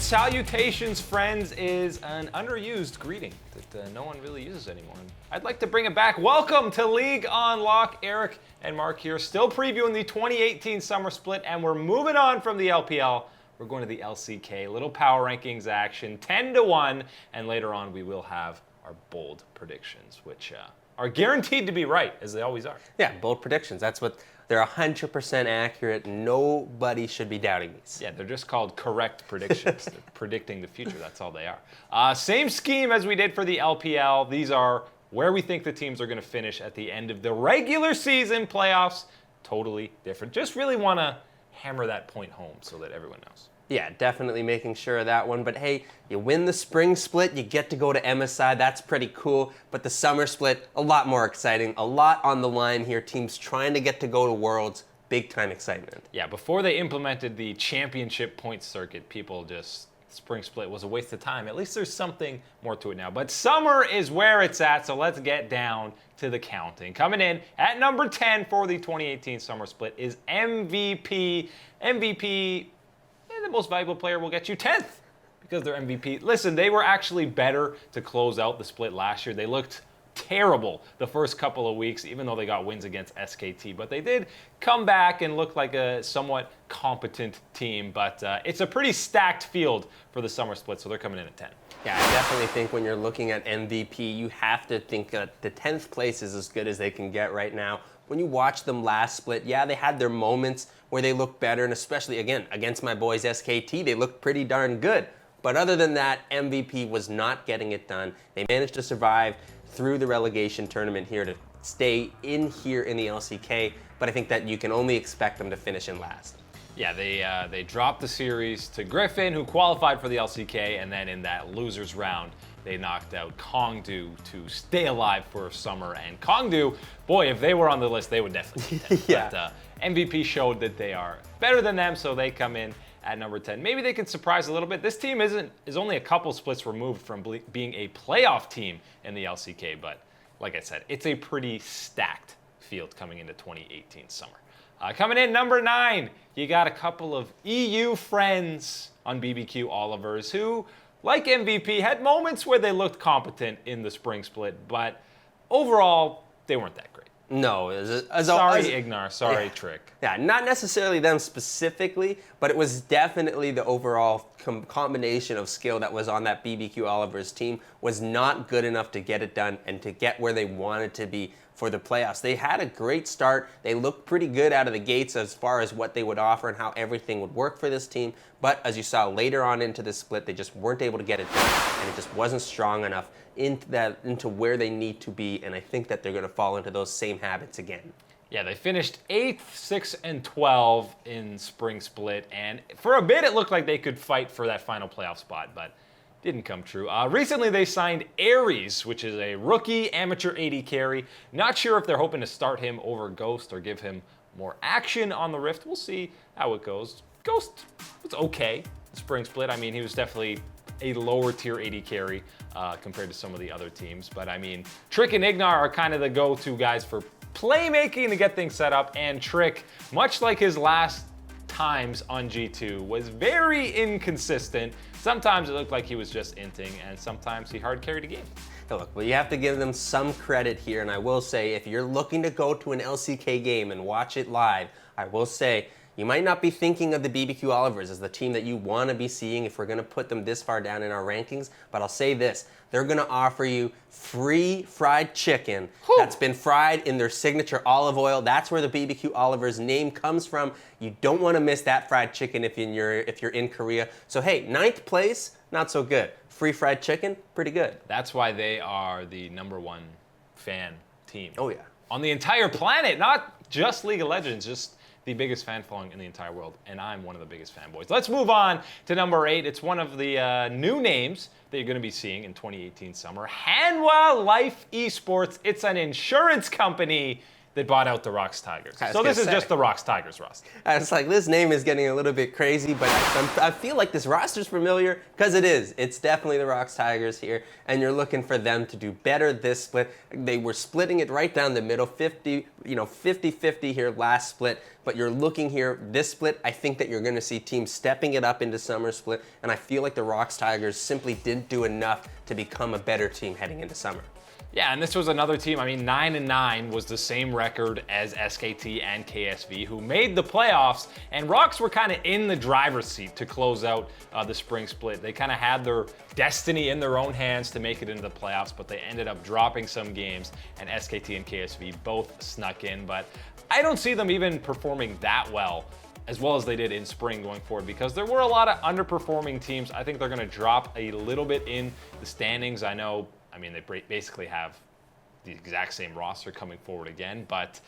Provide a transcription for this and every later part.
And salutations, friends, is an underused greeting that no one really uses anymore. And I'd like to bring it back. Welcome to League on Lock. Eric and Mark here, still previewing the 2018 summer split, and we're moving on from the LPL. We're going to the LCK, little power rankings action, 10-1, and later on we will have our bold predictions, which are guaranteed to be right, as they always are. Yeah, bold predictions. That's what they're 100% accurate. Nobody should be doubting these. Yeah, they're just called correct predictions. They're predicting the future. That's all they are. Same scheme as we did for the LPL. These are where we think the teams are going to finish at the end of the regular season. Playoffs, totally different. Just really want to hammer that point home so that everyone knows. Yeah, definitely making sure of that one. But hey, you win the spring split, you get to go to MSI. That's pretty cool. But the summer split, a lot more exciting. A lot on the line here. Teams trying to get to go to Worlds. Big time excitement. Yeah, before they implemented the championship point circuit, people just, spring split was a waste of time. At least there's something more to it now. But summer is where it's at, so let's get down to the counting. Coming in at number 10 for the 2018 summer split is MVP. The most valuable player will get you 10th because they're MVP. Listen, they were actually better to close out the split last year. They looked terrible the first couple of weeks, even though they got wins against SKT. But they did come back and look like a somewhat competent team. But it's a pretty stacked field for the summer split, so they're coming in at 10. Yeah, I definitely think when you're looking at MVP, you have to think that the 10th place is as good as they can get right now. When you watch them last split, yeah, they had their moments where they looked better, and especially, again, against my boys SKT, they looked pretty darn good. But other than that, MVP was not getting it done. They managed to survive through the relegation tournament here to stay in here in the LCK, but I think that you can only expect them to finish in last. Yeah, they dropped the series to Griffin, who qualified for the LCK, and then in that losers round, they knocked out Kongdu to stay alive for summer. And Kongdu, boy, if they were on the list, they would definitely be 10. Yeah. But MVP showed that they are better than them, so they come in at number 10. Maybe they can surprise a little bit. This team is only a couple splits removed from being a playoff team in the LCK, but like I said, it's a pretty stacked field coming into 2018 summer. Coming in number 9, you got a couple of EU friends on BBQ Olivers who, like MVP, had moments where they looked competent in the spring split, but overall, they weren't that great. No, sorry, Ignar. Sorry, yeah. Trick. Yeah, not necessarily them specifically, but it was definitely the overall combination of skill that was on that BBQ Olivers team was not good enough to get it done and to get where they wanted to be for the playoffs. They had a great start. They looked pretty good out of the gates as far as what they would offer and how everything would work for this team. But as you saw later on into the split, they just weren't able to get it done, and it just wasn't strong enough into where they need to be. And I think that they're going to fall into those same habits again. Yeah, they finished 8th, 6, and 12 in spring split, and for a bit it looked like they could fight for that final playoff spot, but didn't come true. Recently, they signed Ares, which is a rookie amateur AD carry. Not sure if they're hoping to start him over Ghost or give him more action on the Rift. We'll see how it goes. Ghost was okay spring split. I mean, he was definitely a lower tier AD carry compared to some of the other teams. But I mean, Trick and Ignar are kind of the go-to guys for playmaking to get things set up. And Trick, much like his last times on G2, was very inconsistent. Sometimes it looked like he was just inting, and sometimes he hard carried a game. Hey, look, well, you have to give them some credit here, and I will say, if you're looking to go to an LCK game and watch it live, I will say, you might not be thinking of the BBQ Olivers as the team that you want to be seeing if we're going to put them this far down in our rankings, but I'll say this, they're going to offer you free fried chicken that's been fried in their signature olive oil. That's where the BBQ Olivers name comes from. You don't want to miss that fried chicken if you're in Korea. So hey, 9th place, not so good. Free fried chicken, pretty good. That's why they are the #1 fan team. Oh yeah. On the entire planet, not just League of Legends, just the biggest fan following in the entire world, and I'm one of the biggest fanboys. Let's move on to number 8. It's one of the new names that you're going to be seeing in 2018 summer. Hanwha Life Esports. It's an insurance company that bought out the Rocks Tigers. I was So this gonna is say. just the Rocks Tigers roster. It's like, this name is getting a little bit crazy, but I feel like this roster's familiar because it is. It's definitely the Rocks Tigers here, and you're looking for them to do better this split. They were splitting it right down the middle, 50-50 here last split, but you're looking here, this split, I think that you're going to see teams stepping it up into summer split, and I feel like the Rocks Tigers simply didn't do enough to become a better team heading into summer. Yeah, and this was another team. I mean, 9-9 was the same record as SKT and KSV, who made the playoffs, and Rocks were kind of in the driver's seat to close out the spring split. They kind of had their destiny in their own hands to make it into the playoffs, but they ended up dropping some games, and SKT and KSV both snuck in. But I don't see them even performing that well as they did in spring going forward, because there were a lot of underperforming teams. I think they're going to drop a little bit in the standings. I mean, they basically have the exact same roster coming forward again, but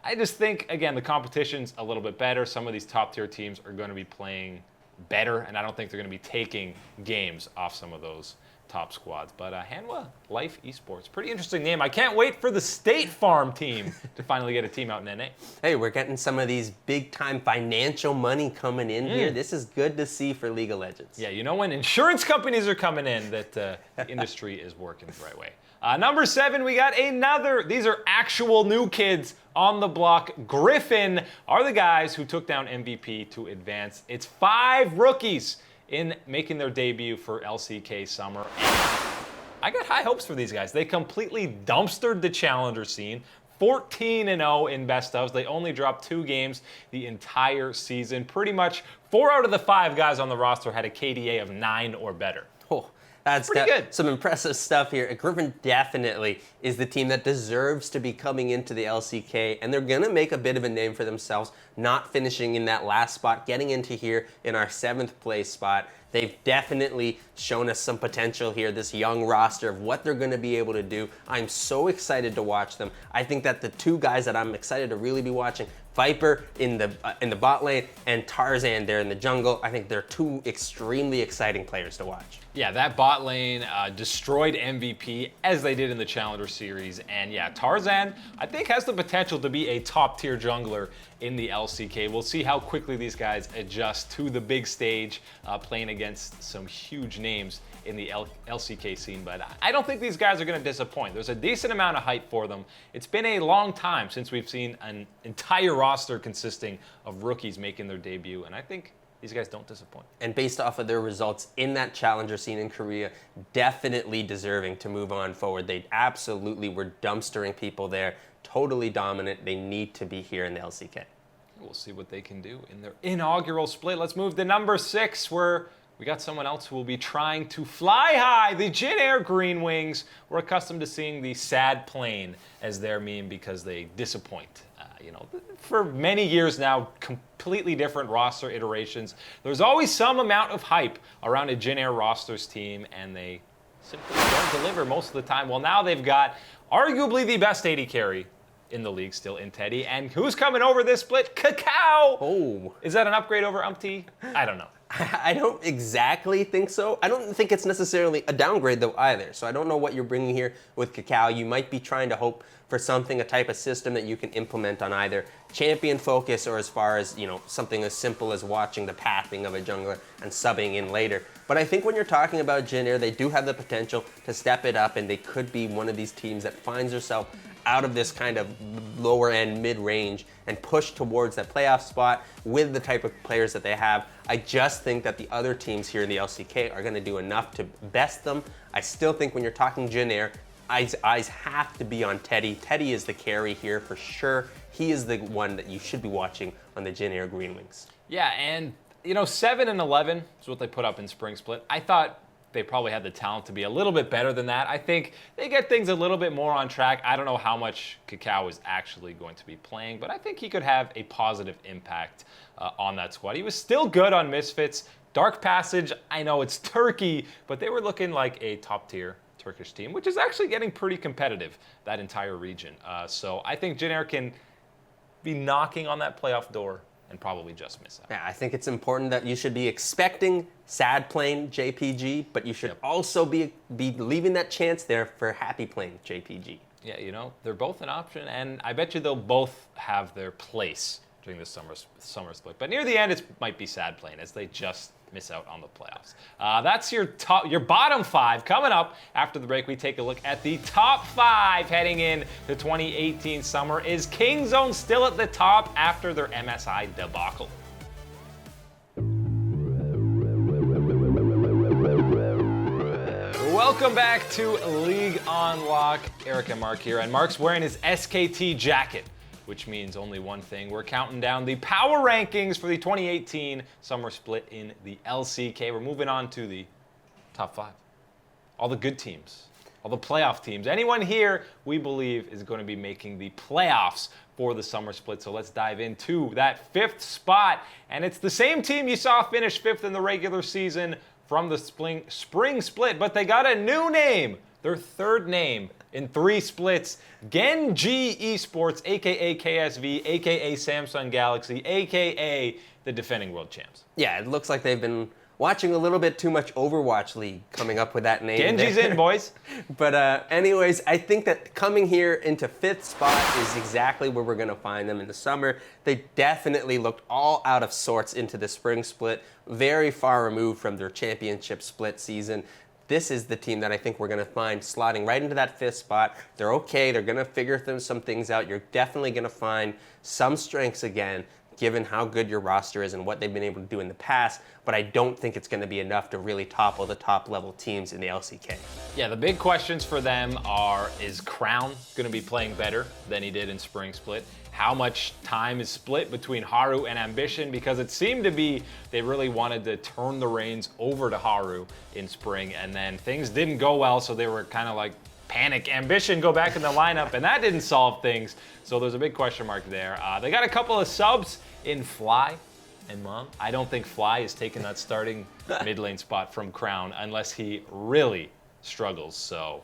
I just think, again, the competition's a little bit better. Some of these top-tier teams are going to be playing better, and I don't think they're going to be taking games off some of those top squads. But Hanwha Life Esports, pretty interesting name. I can't wait for the State Farm team to finally get a team out in NA. Hey, we're getting some of these big-time financial money coming in here. This is good to see for League of Legends. Yeah, you know when insurance companies are coming in that the industry is working the right way. Number 7, we got another. These are actual new kids on the block. Griffin are the guys who took down MVP to advance. It's 5 rookies in making their debut for LCK Summer. And I got high hopes for these guys. They completely dumpstered the challenger scene. 14-0 in best ofs. They only dropped 2 games the entire season. Pretty much 4 out of the 5 guys on the roster had a KDA of 9 or better. Oh, that's pretty good. Some impressive stuff here. Griffin definitely is the team that deserves to be coming into the LCK, and they're going to make a bit of a name for themselves, not finishing in that last spot, getting into here in our 7th place spot. They've definitely shown us some potential here, this young roster of what they're going to be able to do. I'm so excited to watch them. I think that the 2 guys that I'm excited to really be watching, Viper in the bot lane and Tarzan there in the jungle, I think they're 2 extremely exciting players to watch. Yeah, that bot lane destroyed MVP as they did in the Challenger Series. And yeah, Tarzan, I think, has the potential to be a top-tier jungler in the LCK. We'll see how quickly these guys adjust to the big stage, playing against some huge names in the LCK scene, but I don't think these guys are going to disappoint. There's a decent amount of hype for them. It's been a long time since we've seen an entire roster consisting of rookies making their debut, and I think these guys don't disappoint. And based off of their results in that challenger scene in Korea, definitely deserving to move on forward. They absolutely were dumpstering people there, totally dominant. They need to be here in the LCK. We'll see what they can do in their inaugural split. Let's move to number 6, where we got someone else who will be trying to fly high, the Jin Air Green Wings. We're accustomed to seeing the sad plane as their meme because they disappoint. For many years now, completely different roster iterations. There's always some amount of hype around a Jin Air Rosters team, and they simply don't deliver most of the time. Well, now they've got arguably the best AD carry in the league still in Teddy. And who's coming over this split? Cacao! Oh. Is that an upgrade over Umpty? I don't know. I don't exactly think so. I don't think it's necessarily a downgrade though either. So I don't know what you're bringing here with Cacao. You might be trying to hope for something, a type of system that you can implement on either champion focus or as far as, something as simple as watching the pathing of a jungler and subbing in later. But I think when you're talking about Jin Air, they do have the potential to step it up, and they could be one of these teams that finds herself out of this kind of lower end mid-range and push towards that playoff spot with the type of players that they have. I just think that the other teams here in the LCK are going to do enough to best them. I still think when you're talking Jin Air, eyes have to be on Teddy. Teddy is the carry here for sure. He is the one that you should be watching on the Jin Air Green Wings. Yeah, and 7-11 is what they put up in Spring Split. I thought they probably had the talent to be a little bit better than that. I think they get things a little bit more on track. I don't know how much Cacao is actually going to be playing, but I think he could have a positive impact on that squad. He was still good on Misfits. Dark Passage, I know it's Turkey, but they were looking like a top-tier Turkish team, which is actually getting pretty competitive, that entire region. So I think Jin Air can be knocking on that playoff door and probably just miss out. Yeah, I think it's important that you should be expecting sad playing JPG, but you should also be leaving that chance there for happy playing JPG. Yeah, you know, they're both an option, and I bet you they'll both have their place during the summer split. But near the end, it might be sad playing as they just miss out on the playoffs. That's your bottom 5. Coming up after the break, we take a look at the top 5 heading in the 2018 summer. Is Kingzone still at the top after their MSI debacle? Welcome back to League on Lock. Eric and Mark here, and Mark's wearing his SKT jacket, which means only one thing. We're counting down the power rankings for the 2018 summer split in the LCK. We're moving on to the top 5. All the good teams, all the playoff teams. Anyone here we believe is going to be making the playoffs for the summer split. So let's dive into that 5th spot. And it's the same team you saw finish 5th in the regular season from the spring split, but they got a new name, their 3rd name in 3 splits. Gen.G Esports, aka KSV, aka Samsung Galaxy, aka the defending world champs. Yeah, it looks like they've been watching a little bit too much Overwatch League coming up with that name. Genji's in, boys. But anyways, I think that coming here into 5th spot is exactly where we're going to find them in the summer. They definitely looked all out of sorts into the spring split, very far removed from their championship split season. This is the team that I think we're going to find slotting right into that 5th spot. They're okay. They're going to figure some things out. You're definitely going to find some strengths again, given how good your roster is and what they've been able to do in the past, but I don't think it's going to be enough to really topple the top level teams in the LCK. Yeah, the big questions for them are, is Crown going to be playing better than he did in Spring Split? How much time is split between Haru and Ambition? Because it seemed to be they really wanted to turn the reins over to Haru in Spring, and then things didn't go well, so they were kind of like, panic, Ambition, go back in the lineup, and that didn't solve things. So there's a big question mark there. They got a couple of subs in Fly and Mom. I don't think Fly is taking that starting mid lane spot from Crown unless he really struggles. So,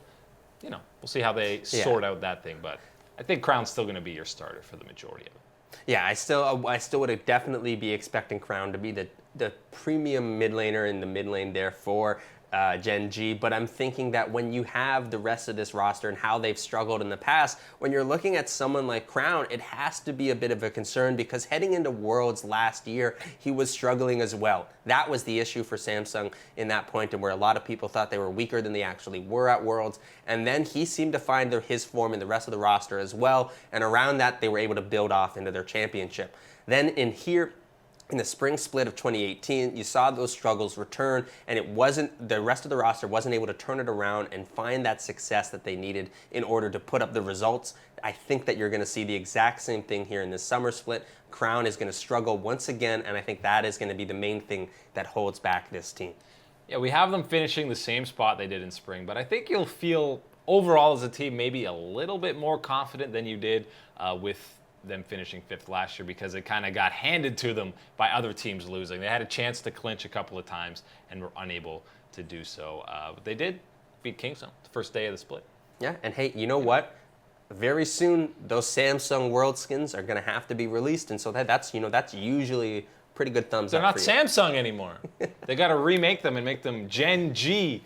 you know, we'll see how they sort out that thing. But I think Crown's still going to be your starter for the majority of it. Yeah, I still would definitely be expecting Crown to be the premium mid laner in the mid lane there for Gen.G, but I'm thinking that when you have the rest of this roster and how they've struggled in the past, when you're looking at someone like Crown, it has to be a bit of a concern because heading into Worlds last year, he was struggling as well. That was the issue for Samsung in that point, and where a lot of people thought they were weaker than they actually were at Worlds, and then he seemed to find his form in the rest of the roster as well, and around that, they were able to build off into their championship. Then in the spring split of 2018, you saw those struggles return, and the rest of the roster wasn't able to turn it around and find that success that they needed in order to put up the results. I think that you're going to see the exact same thing here in this summer split. Crown is going to struggle once again, and I think that is going to be the main thing that holds back this team. Yeah, we have them finishing the same spot they did in spring, but I think you'll feel overall as a team maybe a little bit more confident than you did with them finishing 5th last year, because it kind of got handed to them by other teams losing. They had a chance to clinch a couple of times and were unable to do so. But they did beat Kingzone the first day of the split. Yeah, and hey, you know what? Very soon, those Samsung World skins are going to have to be released, and so that's usually pretty good thumbs They're up. They're not Samsung anymore. They got to remake them and make them Gen.G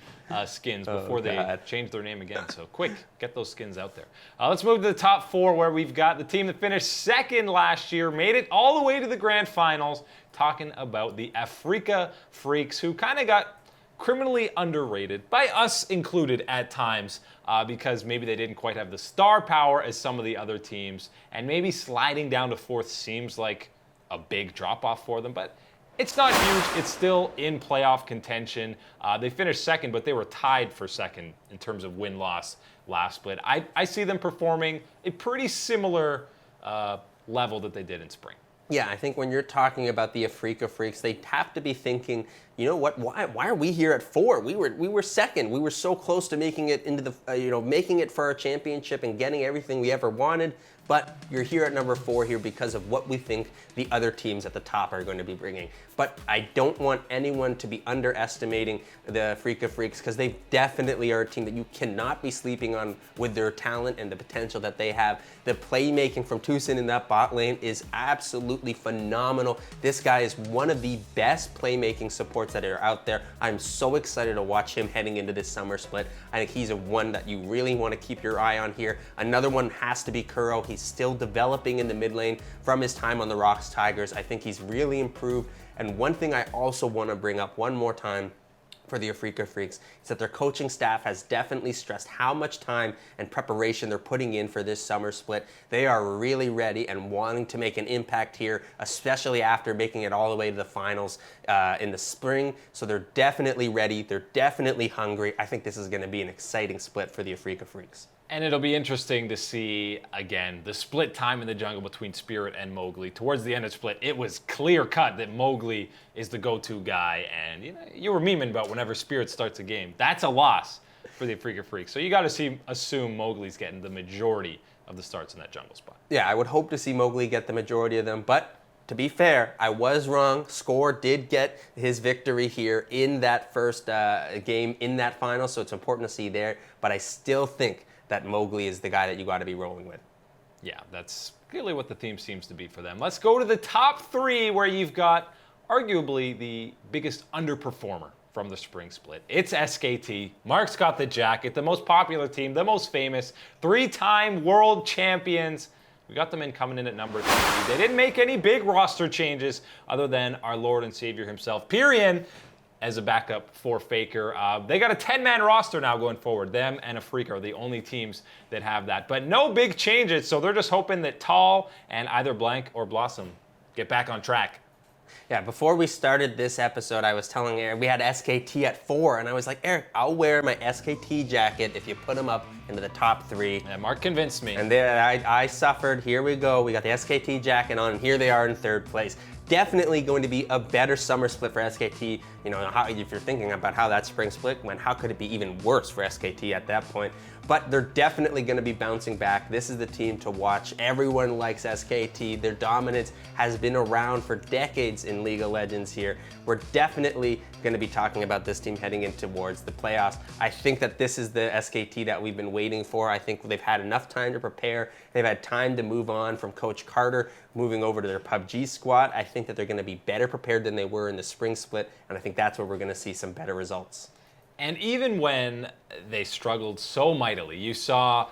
skins before they change their name again. So quick, get those skins out there. Let's move to the top 4, where we've got the team that finished 2nd last year, made it all the way to the grand finals, talking about the Afreeca Freecs, who kind of got criminally underrated, by us included at times, because maybe they didn't quite have the star power as some of the other teams, and maybe sliding down to 4th seems like a big drop-off for them, but it's not huge. It's still in playoff contention. They finished 2nd, but they were tied for 2nd in terms of win-loss last split. I see them performing a pretty similar level that they did in spring. Yeah, I think when you're talking about the Afreeca Freecs, they have to be thinking, you know what? Why are we here at 4? We were 2nd. We were so close to making it into the making it for our championship and getting everything we ever wanted. But you're here at number 4 here because of what we think the other teams at the top are going to be bringing. But I don't want anyone to be underestimating the Afreeca Freecs, because they definitely are a team that you cannot be sleeping on with their talent and the potential that they have. The playmaking from Tucson in that bot lane is absolutely phenomenal. This guy is one of the best playmaking supports Esports that are out there. I'm so excited to watch him heading into this summer split. I think he's a one that you really want to keep your eye on here. Another one has to be Kuro. He's still developing in the mid lane from his time on the Rocks Tigers. I think he's really improved. And one thing I also want to bring up one more time for the Afreeca Freecs is that their coaching staff has definitely stressed how much time and preparation they're putting in for this summer split. They are really ready and wanting to make an impact here, especially after making it all the way to the finals in the spring. So they're definitely ready. They're definitely hungry. I think this is going to be an exciting split for the Afreeca Freecs. And it'll be interesting to see, again, the split time in the jungle between Spirit and Mowgli. Towards the end of the split, it was clear cut that Mowgli is the go-to guy. And you were memeing about whenever Spirit starts a game. That's a loss for the Afreeca Freecs. So you got to assume Mowgli's getting the majority of the starts in that jungle spot. Yeah, I would hope to see Mowgli get the majority of them, but to be fair, I was wrong. Score did get his victory here in that first game in that final, so it's important to see there. But I still think that Mowgli is the guy that you got to be rolling with. Yeah, that's clearly what the theme seems to be for them. Let's go to the top three, where you've got arguably the biggest underperformer from the spring split. It's SKT. Mark's got the jacket, the most popular team, the most famous, 3-time world champions. We got them coming in at number 3. They didn't make any big roster changes other than our Lord and Savior himself, Pyrian, as a backup for Faker. They got a 10-man roster now going forward. Them and Afreeca are the only teams that have that. But no big changes, so they're just hoping that Tall and either Blank or Blossom get back on track. Yeah, before we started this episode, I was telling Eric, we had SKT at 4, and I was like, Eric, I'll wear my SKT jacket if you put them up into the top 3. Yeah, Mark convinced me. And there, I suffered. Here we go. We got the SKT jacket on, and here they are in 3rd place. Definitely going to be a better summer split for SKT. You know, if you're thinking about how that spring split went, how could it be even worse for SKT at that point? But they're definitely going to be bouncing back. This is the team to watch. Everyone likes SKT. Their dominance has been around for decades in League of Legends here. We're definitely going to be talking about this team heading in towards the playoffs. I think that this is the SKT that we've been waiting for. I think they've had enough time to prepare. They've had time to move on from Coach Carter, moving over to their PUBG squad. I think that they're going to be better prepared than they were in the spring split, and I think that's where we're going to see some better results. And even when they struggled so mightily, you saw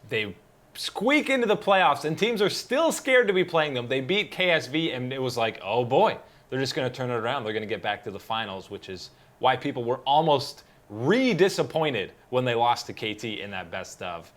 they squeak into the playoffs and teams are still scared to be playing them. They beat KSV and it was like, oh boy, they're just going to turn it around. They're going to get back to the finals, which is why people were almost disappointed when they lost to KT in that best of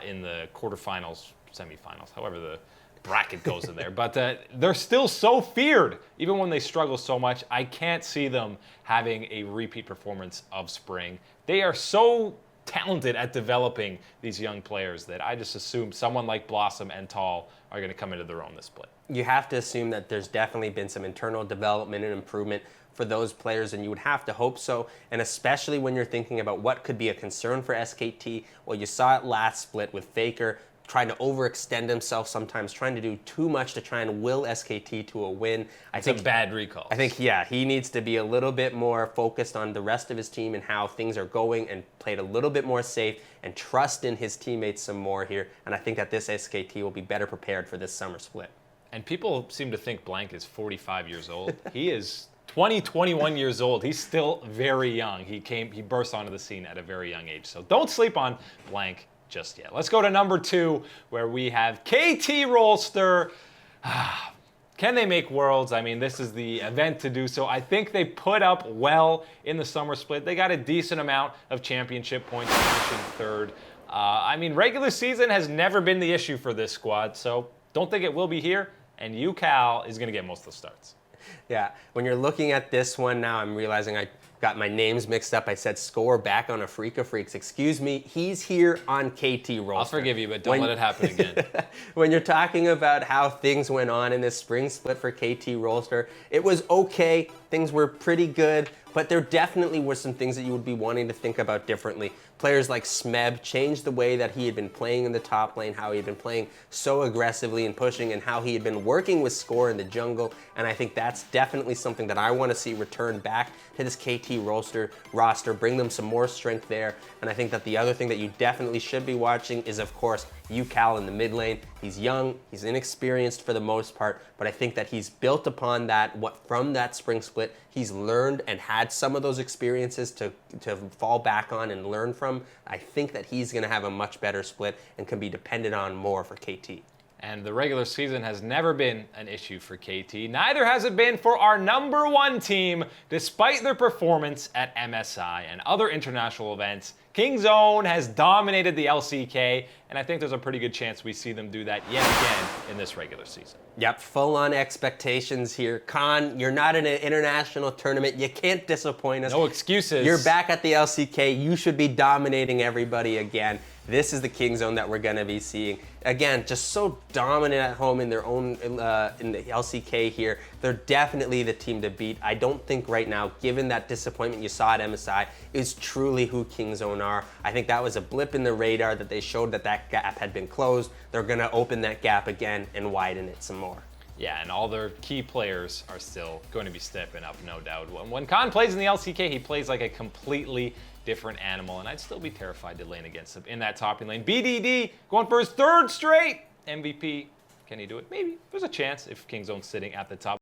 in the quarterfinals, semifinals, however the bracket goes in there. But they're still so feared, even when they struggle so much. I can't see them having a repeat performance of spring. They are so talented at developing these young players that I just assume someone like Blossom and Tall are going to come into their own this split. You have to assume that there's definitely been some internal development and improvement for those players, and you would have to hope so. And especially when you're thinking about what could be a concern for SKT, well, you saw it last split with Faker trying to overextend himself sometimes, trying to do too much to try and will SKT to a win. It's a bad recall. I think, yeah, he needs to be a little bit more focused on the rest of his team and how things are going and played a little bit more safe and trust in his teammates some more here. And I think that this SKT will be better prepared for this summer split. And people seem to think Blank is 45 years old. He is 21 years old. He's still very young. He burst onto the scene at a very young age. So don't sleep on Blank just yet. Let's go to number 2, where we have KT Rolster. Can they make Worlds? I mean, this is the event to do so. I think they put up well in the summer split. They got a decent amount of championship points, finishing 3rd. I mean, regular season has never been the issue for this squad, so don't think it will be here. And UCal is going to get most of the starts. Yeah, when you're looking at this one now, I'm realizing I got my names mixed up. I said Score back on Afreeca Freecs. Excuse me, he's here on KT Rolster. I'll forgive you, but don't let it happen again. When you're talking about how things went on in this spring split for KT Rolster, it was okay. Things were pretty good, but there definitely were some things that you would be wanting to think about differently. players like Smeb changed the way that he had been playing in the top lane, how he had been playing so aggressively and pushing, and how he had been working with Score in the jungle. And I think that's definitely something that I want to see return back to this KT roster, bring them some more strength there. And I think that the other thing that you definitely should be watching is, of course, UCal in the mid lane. He's young, he's inexperienced for the most part, but I think that he's built upon that, from that spring split. He's learned and had some of those experiences to fall back on and learn from. I think that he's going to have a much better split and can be depended on more for KT. And the regular season has never been an issue for KT. Neither has it been for our #1 team, despite their performance at MSI and other international events. Kingzone has dominated the LCK, and I think there's a pretty good chance we see them do that yet again in this regular season. Yep, full-on expectations here. Khan, you're not in an international tournament. You can't disappoint us. No excuses. You're back at the LCK. You should be dominating everybody again. This is the Kingzone that we're going to be seeing. Again, just so dominant at home in their own, in the LCK here. They're definitely the team to beat. I don't think right now, given that disappointment you saw at MSI, is truly who Kingzone are. I think that was a blip in the radar that they showed that gap had been closed. They're going to open that gap again and widen it some more. Yeah, and all their key players are still going to be stepping up, no doubt. When Khan plays in the LCK, he plays like a completely different animal, and I'd still be terrified to lane against him in that topping lane. BDD going for his 3rd straight MVP. Can he do it? Maybe. There's a chance if Kingzone's sitting at the top.